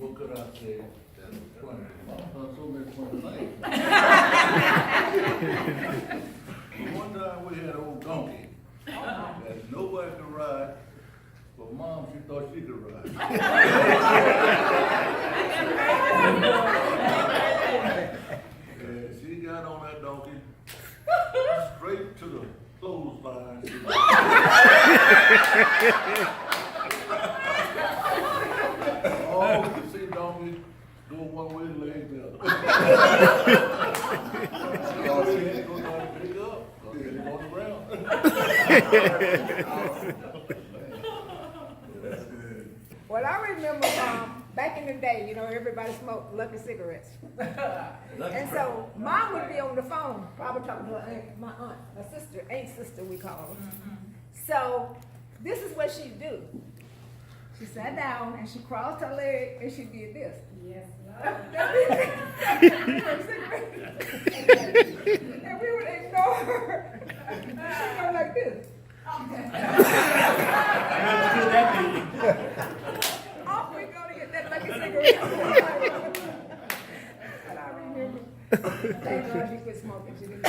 what could I say that was funny? Mom done so many funny things. One time we had an old donkey that nobody could ride, but Mom, she thought she could ride. And she got on that donkey, straight to the clothesline. Oh, you can see donkey doing one way, leg the other. Oh, she ain't gonna try to pick up, because she's on the ground. Well, I remember back in the day, you know, everybody smoked Lucky cigarettes. And so Mom would be on the phone, probably talking to her aunt, my aunt, my sister, aunt sister we call her. So this is what she'd do. She sat down and she crossed her leg and she did this. Yes, And we would ignore her. She'd go like this. Off we go to get that Lucky cigarette. And I remember, thank God she quit smoking. She didn't.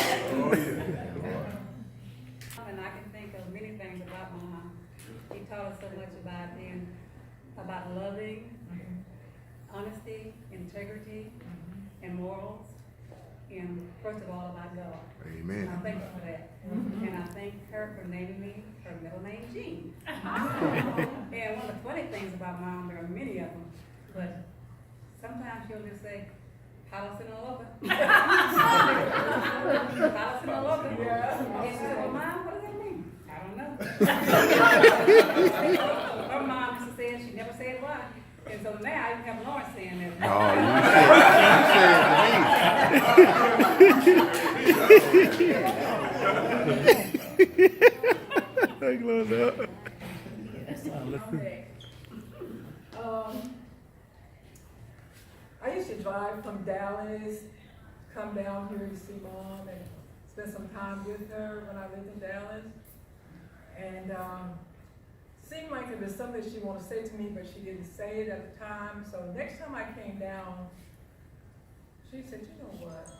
and I can think of many things about my mom. He taught us so much about loving, honesty, integrity, and morals, and first of all about God. Amen. I thank her for that. And I thank her for naming me her middle name, Jean. And one of the funny things about Mom, there are many of them, but sometimes she'll just say, Palace in a lover. Palace in a lover. And she said, well, Mom, what does that mean? I don't know. Her mom used to say it, she never said why. And so now I even have Lawrence saying that. I used to drive from Dallas, come down here to see Mom and spend some time with her when I lived in Dallas. And seemed like it was something she wanted to say to me, but she didn't say it at the time. So next time I came down, she said, you know what?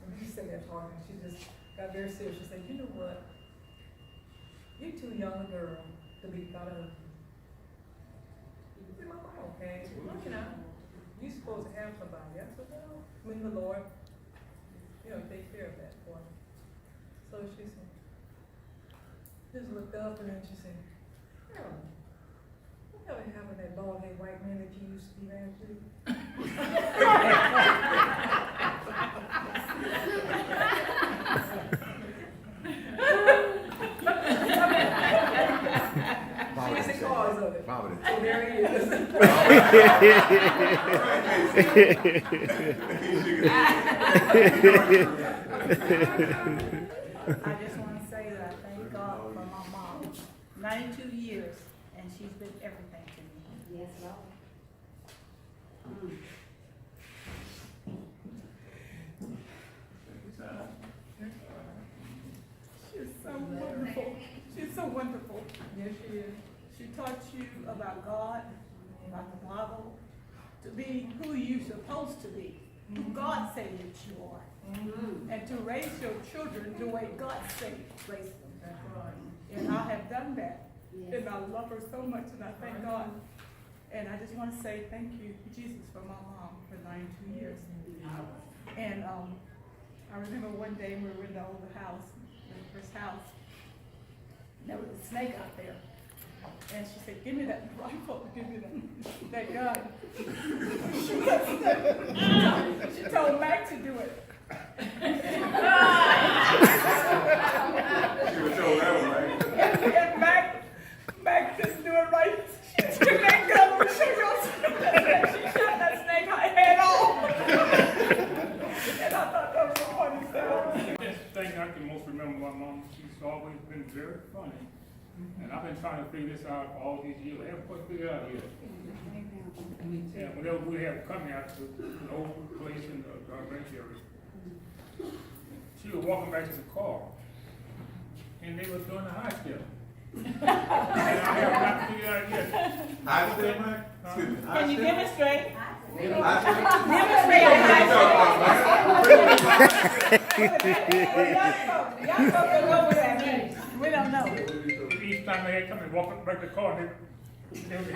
And we sitting there talking, she just got very serious. She said, you know what? You're too young a girl to be thought of. I said, Mama, okay. Well, you know, you're supposed to have somebody. I said, well, when the Lord, you know, take care of that for me. So she said, just looked up and then she said, Carolyn, what kind of having that bald-headed white man that you used to be married to? She's the cause of it. Providence. So there he is. I just want to say that I thank God for my mom. 92 years, and she's been everything to me. Yes, Lord. She's so wonderful. She's so wonderful. Yes, she is. She taught you about God, about the Bible, to be who you're supposed to be, who God said that you are, and to raise your children the way God said raise them. That's right. And I have done that. And I love her so much, and I thank God. And I just want to say thank you, Jesus, for my mom for 92 years. And I remember one day we were in the old house, the first house, and there was a snake out there. And she said, give me that rifle, give me that gun. She told Mac to do it. She was told that one, right? And Mac didn't do it right. She took that gun and she shot that snake head off. And I thought that was a funny story. The thing I can most remember my mom, she's always been very funny. And I've been trying to figure this out for all these years. I haven't quite figured it out yet. And whenever we have company out to an old place in the ranch area, she was walking back to the car, and they were doing the high step. And I have not figured it out yet. I said, man, excuse me. Can you demonstrate? I said, Y'all folks don't know what that means. We don't know. Each time they come and walk up, break the car, they would be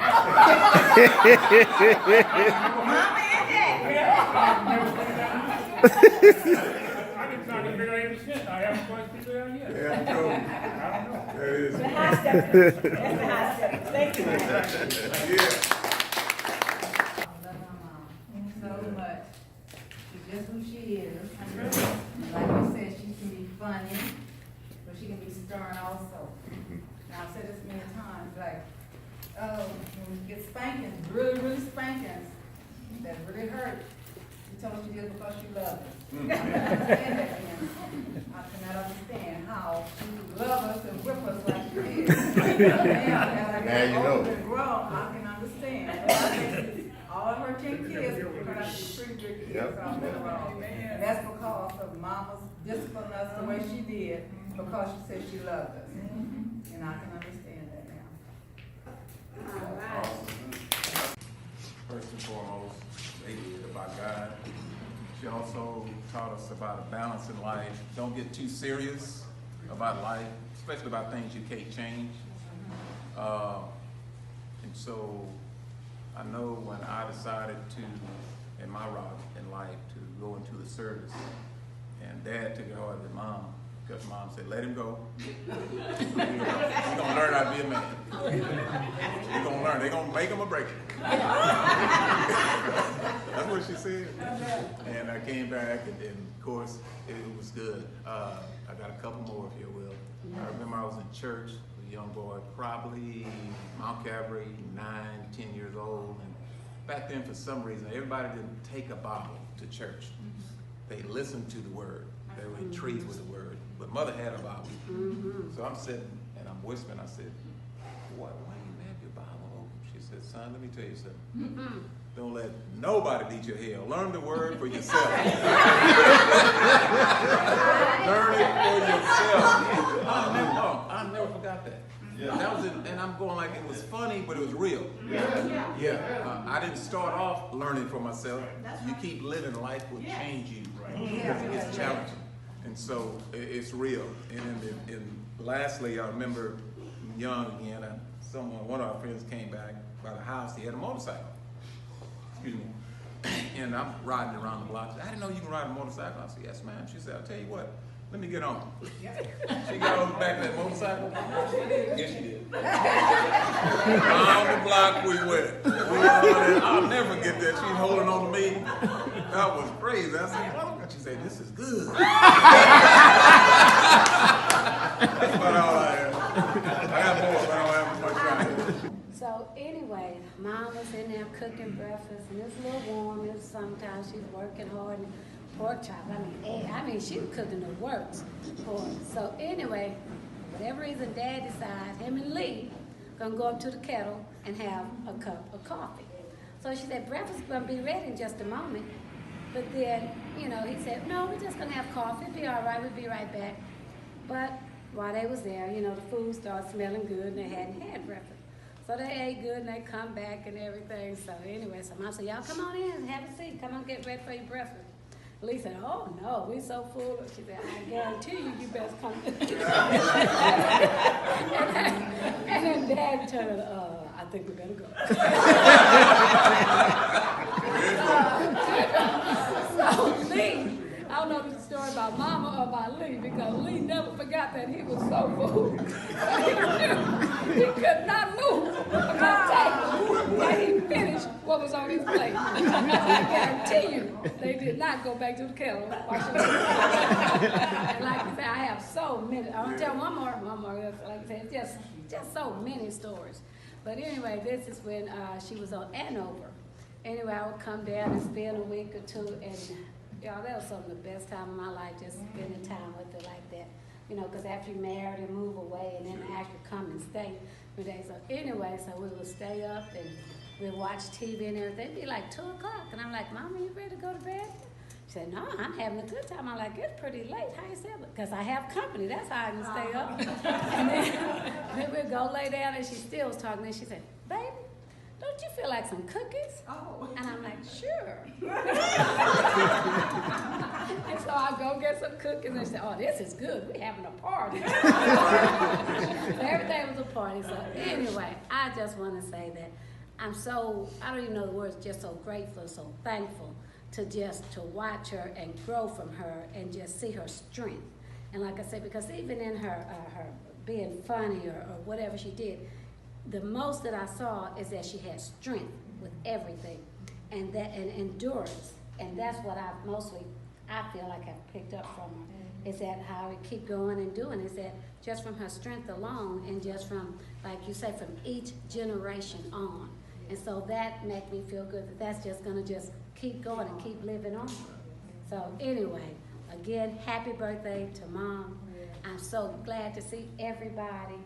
I've been trying to figure out ever since. I haven't quite figured it out yet. yeah, I'm told. I don't know. That is. The high step. That's the high step. Thank you. Yeah. I love my mom so much. She's just who she is. Like you said, she can be funny, but she can be stern also. Now, I've said this many times, like, when we get spankings, really spankings, that really hurt. She told us she did it because she loved us. I cannot understand that, man. I cannot understand how she loved us and whip us like she did. Now you know. Older and grown, I can understand. But I think all of her 10 kids turned out to be pretty good kids. Yep. All the way around. And that's because of mama's disciplining us the way she did, because she said she loved us. And I can understand that now. All right. First and foremost, they did about God. She also taught us about a balance in life. Don't get too serious about life, especially about things you can't change. And so I know when I decided to, in my route in life, to go into the service, and Dad took it harder than Mom, because Mom said, let him go. He's gonna learn how to be a man. He's gonna learn. They're gonna make him or break him. That's what she said. And I came back, and of course, it was good. I got a couple more, if you will. I remember I was in church, a young boy, probably Mount Calvary, 9, 10 years old. And back then, for some reason, everybody didn't take a Bible to church. They listened to the word. They were intrigued with the word. But Mother had a Bible. So I'm sitting, and I'm whispering. I said, why do you have your Bible open? She said, son, let me tell you something. Don't let nobody beat your hell. Learn the word for yourself. Learn it for yourself. I never forgot that. That was it, and I'm going like it was funny, but it was real. I didn't start off learning for myself. You keep living, life will change you. Because it gets challenging. And so it's real. And lastly, I remember young again, one of our friends came back by the house. He had a motorcycle. Excuse me. And I'm riding around the block. I didn't know you can ride a motorcycle. I said, yes, ma'am. She said, I'll tell you what. Let me get on. She got on the back of that motorcycle. Yes, she did. Around the block we went. I'll never forget that. She's holding on to me. That was crazy. I said, what? She said, this is good. That's about all I have. I have more, but I don't have much time. So anyway, Mom was in there cooking breakfast, and it was a little warm. It was sometimes she's working hard. And pork chop, she was cooking the works for us. So anyway, whatever reason, Dad decided him and Lee gonna go up to the kettle and have a cup of coffee. So she said, breakfast is gonna be ready in just a moment. But then, he said, no, we're just gonna have coffee. It'll be all right, we'll be right back. But while they was there, the food started smelling good and they hadn't had breakfast. So they ate good and they come back and everything. So anyway, so Mom said, y'all come on in and have a seat. Come on, get ready for your breakfast. Lee said, oh no, we so full. She said, I guarantee you best come. And then Dad turned, I think we better go. So Lee, I don't know if it's a story about Mama or about Lee, because Lee never forgot that he was so full. He could not move from that table while he finished what was on his plate. I guarantee you, they did not go back to the kettle. And like I said, I have so many. I'll tell one more. Like I said, it's just so many stories. But anyway, this is when she was on Anover. Anyway, I would come down and spend a week or two, and y'all, that was some of the best time of my life, just spending time with her like that. Because after you married and move away, and then actually come and stay for days. So anyway, so we would stay up and we'd watch TV and everything. It'd be like 2 o'clock, and I'm like, Mama, you ready to go to bed? She said, no, I'm having a good time. I'm like, it's pretty late. How you say it? Because I have company. That's how I can stay up. And then we'd go lay down, and she still was talking. And she said, baby, don't you feel like some cookies? Oh. And I'm like, sure. And so I go get some cookies and she said, oh, this is good. We're having a party. So everything was a party. So anyway, I just want to say that I'm so, I don't even know the words, just so grateful, so thankful to watch her and grow from her and just see her strength. And like I said, because even in her being funny or whatever she did, the most that I saw is that she had strength with everything and endurance. And that's what I feel like I've picked up from her, is that how we keep going and doing, is that just from her strength alone and just from, like you say, from each generation on. And so that makes me feel good that that's just gonna just keep going and keep living on. So anyway, again, happy birthday to Mom. I'm so glad to see everybody.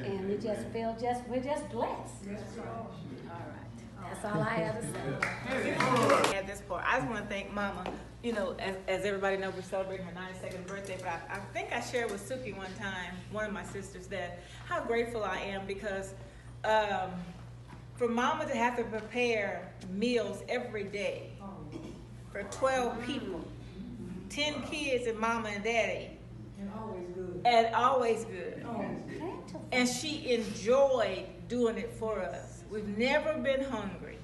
And we just feel we're just blessed. All right. That's all I have to say. At this point, I just want to thank Mama. You know, as everybody knows, we're celebrating her 92nd birthday, but I think I shared with Suki one time, one of my sisters, that how grateful I am because for Mama to have to prepare meals every day for 12 people, 10 kids and Mama and Daddy. And always good. And always good. Oh. And she enjoyed doing it for us. We've never been hungry.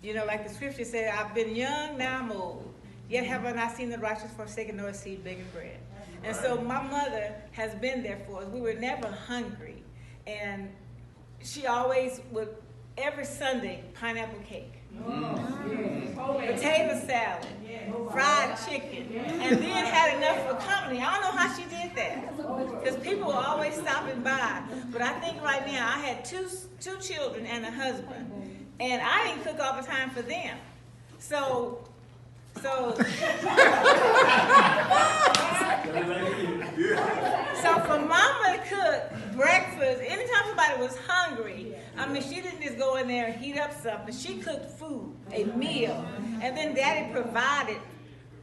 You know, like the scripture said, I've been young, now I'm old. Yet have I not seen the righteous forsaken nor seed begging bread. And so my mother has been there for us. We were never hungry. And she always would, every Sunday, pineapple cake. Potato salad, fried chicken, and then had enough for company. I don't know how she did that, because people were always stopping by. But I think right now I had two children and a husband, and I didn't cook all the time for them. So for Mama to cook breakfast, anytime somebody was hungry, I mean, she didn't just go in there and heat up something. She cooked food, a meal, and then Daddy provided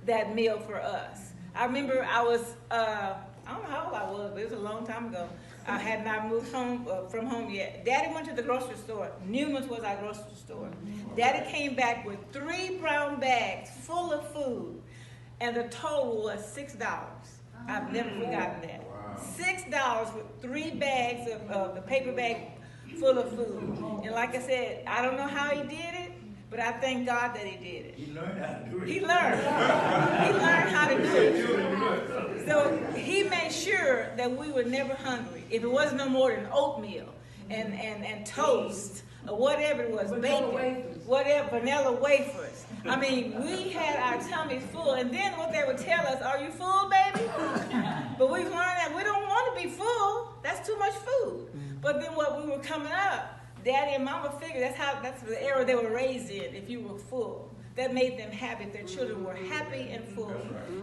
that meal for us. I remember I was, I don't know how old I was, but it was a long time ago. I had not moved home from home yet. Daddy went to the grocery store. Newman's was our grocery store. Daddy came back with 3 brown bags full of food, and the total was $6. I've never forgotten that. $6 with 3 bags of the paper bag full of food. And like I said, I don't know how he did it, but I thank God that he did it. He learned how to do it. He learned. He learned how to do it. So he made sure that we were never hungry. If it wasn't no more than oatmeal and toast or whatever it was, bacon, whatever, vanilla wafers. I mean, we had our tummies full, and then what they would tell us, are you full, baby? But we've learned that we don't want to be full. That's too much food. But then what we were coming up, Daddy and Mama figured that's the era they were raised in, if you were full. That made them happy. Their children were happy and full.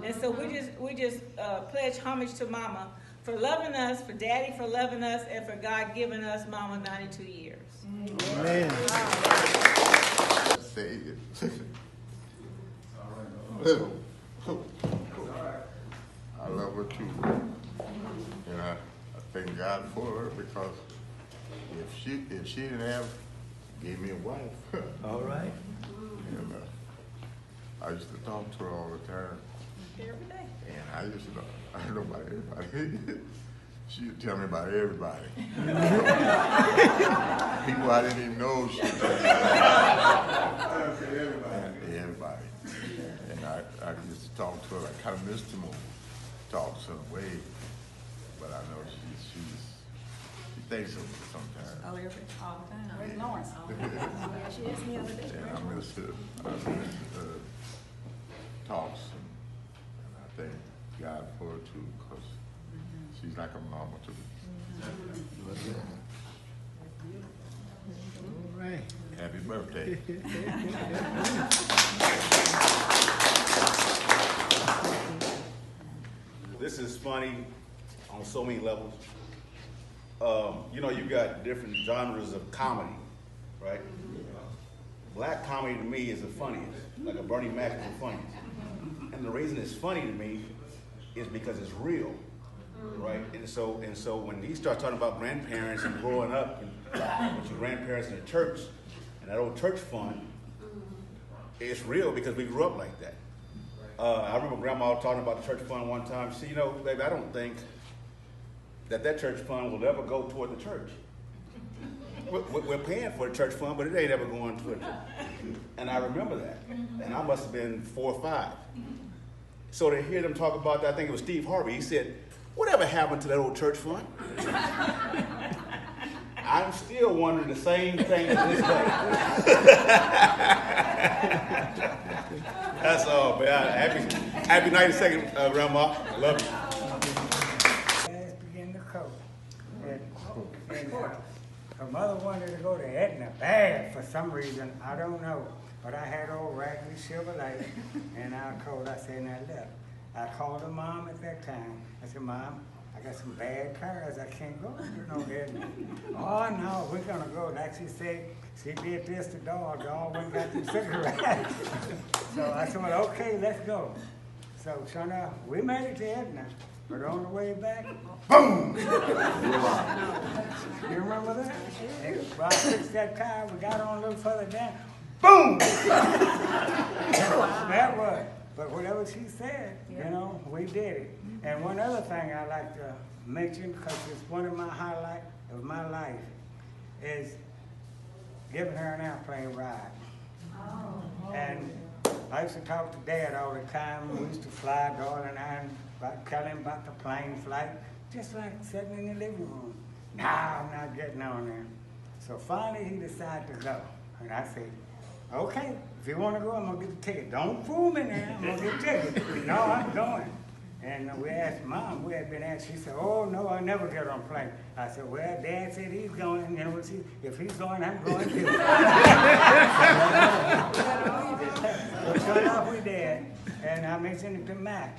And so we just pledge homage to Mama for loving us, for Daddy for loving us, and for God giving us Mama 92 years. Amen. Say it. I love her too. And I thank God for her because if she didn't have, gave me a wife. All right. And I used to talk to her all the time. Every day. And I used to know, I know about everybody. She would tell me about everybody. People I didn't even know she would tell me about. Everybody. And I used to talk to her. I kind of missed him on talks in a way, but I know she thinks of me sometimes. All the time. Where's Lawrence? Yeah, she asked me the other day. And I miss the talks, and I thank God for her too, because she's like a mama to me. All right. Happy birthday. This is funny on so many levels. You know, you got different genres of comedy, right? Black comedy to me is the funniest, like a Bernie Mac is the funniest. And the reason it's funny to me is because it's real, right? And so when you start talking about grandparents and growing up and with your grandparents in the church, And that old church fund, it's real because we grew up like that. I remember Grandma talking about the church fund one time. She said, you know, baby, I don't think that church fund will ever go toward the church. We're paying for the church fund, but it ain't ever going toward the church. And I remember that. And I must have been 4 or 5. So to hear them talk about that, I think it was Steve Harvey, he said, whatever happened to that old church fund? I'm still wondering the same thing to this day. That's all, man. Happy 92nd, Grandma. Love you. It's beginning to cold. And her mother wanted to go to Etna bad for some reason. I don't know. But I had old raggedy Chevrolet, and I said, now look. I called her mom at that time. I said, Mom, I got some bad cars. I can't go to no Etna. Oh, no, we're going to go. Like she said, she did this to dog. Dog went and got them cigarettes. So I said, well, okay, let's go. So, sure enough, we made it to Etna. But on the way back, boom! You remember that? And I fixed that car. We got on a little further down. Boom! That was. But whatever she said, you know, we did it. And one other thing I like to mention, because it's one of my highlights of my life, is giving her an airplane ride. And I used to talk to Dad all the time. We used to fly, Darling and I, tell him about the plane flight, just like sitting in the living room. Nah, I'm not getting on there. So finally he decided to go. And I said, okay, if you want to go, I'm going to get the ticket. Don't fool me now, I'm going to get the ticket. No, I'm going. And we asked Mom, we had been asked, she said, oh, no, I never get on a plane. I said, well, Dad said he's going, you know, if he's going, I'm going too. So sure enough, we did. And I mentioned it to Mac.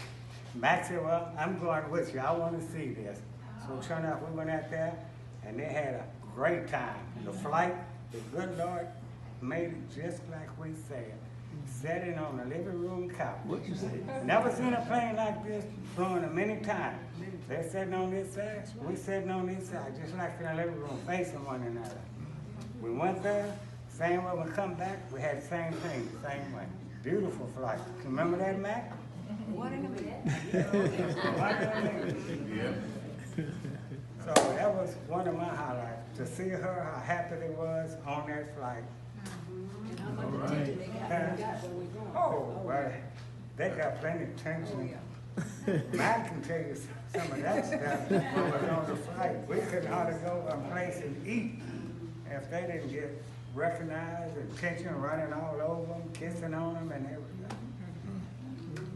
Mac said, well, I'm going with you. I want to see this. So sure enough, we went out there, and they had a great time. The flight, the good Lord made it just like we said. Sitting on the living room couch. What you say? Never seen a plane like this flown a many times. They're sitting on this side, we sitting on this side, just like in the living room, facing one another. We went there, same way we come back, we had the same thing, the same way. Beautiful flight. Remember that, Mac? What in a minute? So that was one of my highlights, to see her, how happy they was on that flight. And how much attention they got where we going. Oh, well, they got plenty of attention. Matt can tell you some of that stuff that was on the flight. We couldn't hardly go a place and eat if they didn't get recognized, attention running all over them, kissing on them and everything.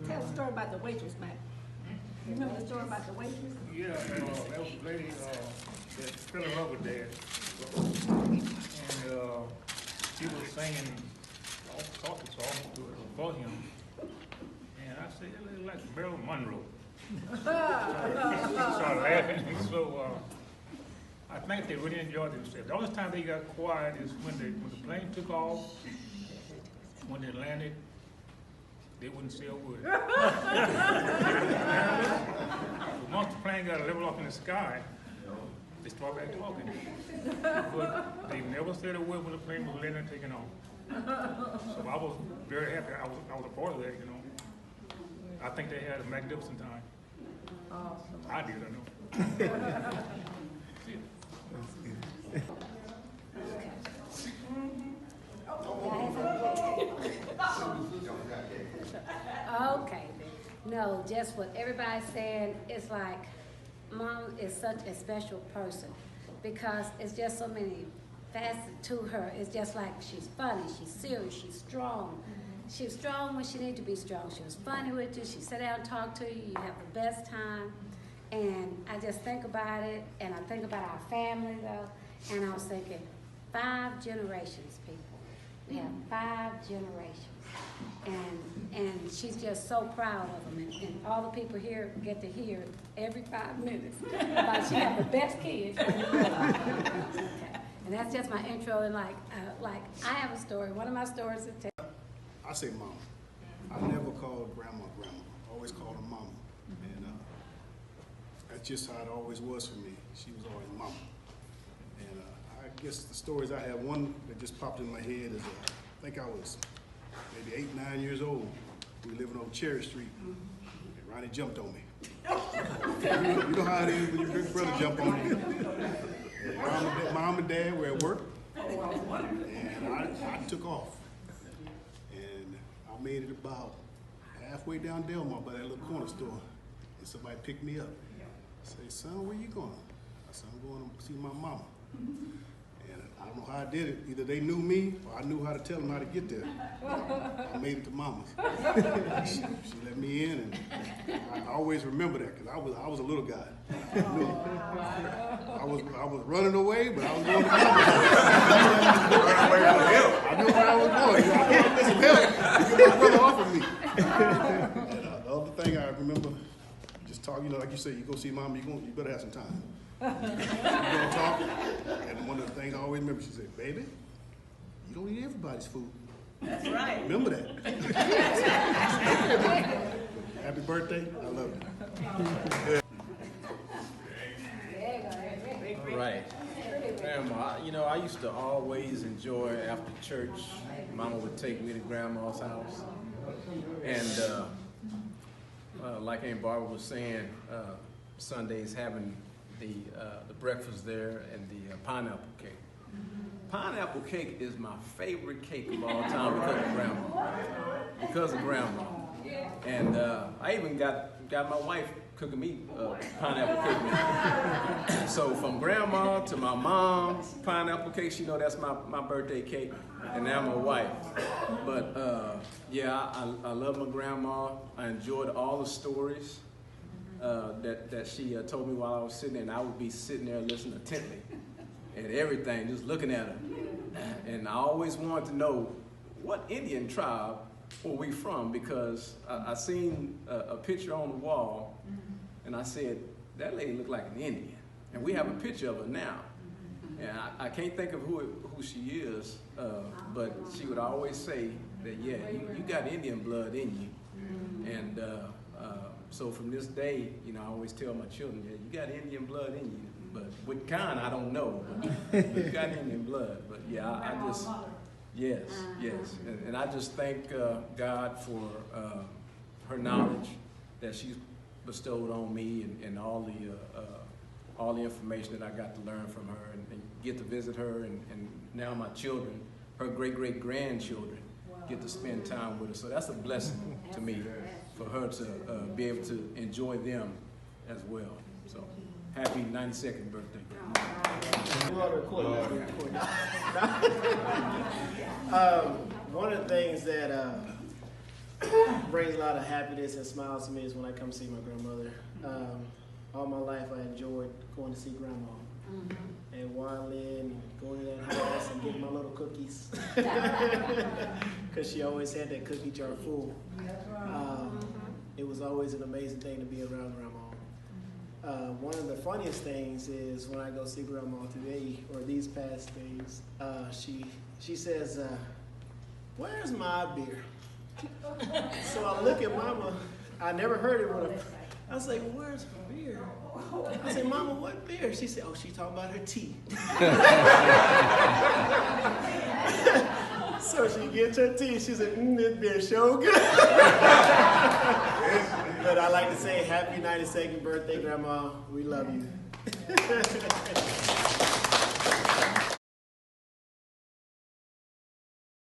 Tell the story about the waitress, Mac. You remember the story about the waitress? Yeah, that was a lady that fell in love with Dad. And she was singing talking songs for him. And I said, it looks like Marilyn Monroe. She started laughing. So I think they really enjoyed themselves. The only time they got quiet is when the plane took off, when they landed. They wouldn't say a word. Once the plane got a level up in the sky, they started back talking. But they never said a word when the plane was landing and taking off. So I was very happy. I was a part of that, you know. I think they had a magnificent time. Awesome. I did, I know. Okay, no, just what everybody's saying, it's like, Mom is such a special person because it's just so many facets to her. It's just like she's funny, she's serious, she's strong. She was strong when she needed to be strong. She was funny with you, she sat down and talked to you, you have the best time. And I just think about it, and I think about our family though, and I was thinking, 5 generations, people. We have 5 generations. And she's just so proud of them. And all the people here get to hear every 5 minutes about she has the best kids. Okay. And that's just my intro. And like I have a story. One of my stories to tell. I say mama. I never called grandma grandma. I always called her mama. And that's just how it always was for me. She was always mama. And I guess the stories I have, one that just popped in my head is, I think I was maybe 8, 9 years old. We were living on Cherry Street, and Ronnie jumped on me. You know how it is when your big brother jump on you. And Mom and Dad were at work, and I took off. And I made it about halfway down Delmar by that little corner store, and somebody picked me up. Say, son, where you going? I said, I'm going to see my mama. And I don't know how I did it. Either they knew me or I knew how to tell them how to get there. I made it to Mama's. She let me in, and I always remember that because I was a little guy. I was running away, but I was going to Mama's. I knew where I was going. I knew I was some help because my brother offered me. And the other thing I remember, just talking, like you said, you go see Mama, you better have some time. We're gonna talk, and one of the things I always remember, she said, baby, you don't eat everybody's food. That's right. Remember that. Happy birthday, I love you. Right. Grandma, you know, I used to always enjoy after church, Mama would take me to Grandma's house. And like Aunt Barbara was saying, Sundays having the breakfast there and the pineapple cake. Pineapple cake is my favorite cake of all time because of Grandma. Because of Grandma. And I even got my wife cooking me pineapple cake now. So from Grandma to my mom, pineapple cake, she know that's my birthday cake. And now my wife. But yeah, I love my grandma. I enjoyed all the stories that she told me while I was sitting there, and I would be sitting there listening intently and everything, just looking at her. And I always wanted to know what Indian tribe were we from, because I seen a picture on the wall, and I said, that lady looked like an Indian. And we have a picture of her now. And I can't think of who she is, but she would always say that, yeah, you got Indian blood in you. And so from this day, you know, I always tell my children, yeah, you got Indian blood in you. But what kind, I don't know. But you got Indian blood. But yeah, I just, yes. And I just thank God for her knowledge that she's bestowed on me, and all the information that I got to learn from her, and get to visit her, and now my children, her great-great-grandchildren, get to spend time with her. So that's a blessing to me, for her to be able to enjoy them as well. So happy 92nd birthday. One of the things that brings a lot of happiness and smiles to me is when I come see my grandmother. All my life I enjoyed going to see Grandma. And wandering, going to that house and getting my little cookies. Because she always had that cookie jar full. It was always an amazing thing to be around Grandma. One of the funniest things is when I go see Grandma today, or these past days, she says, where's my beer? So I look at Mama, I never heard it when I was like, where's her beer? I said, Mama, what beer? She said, oh, she's talking about her tea. So she gets her tea. She said, this beer so good. But I like to say, happy 92nd birthday, Grandma. We love you.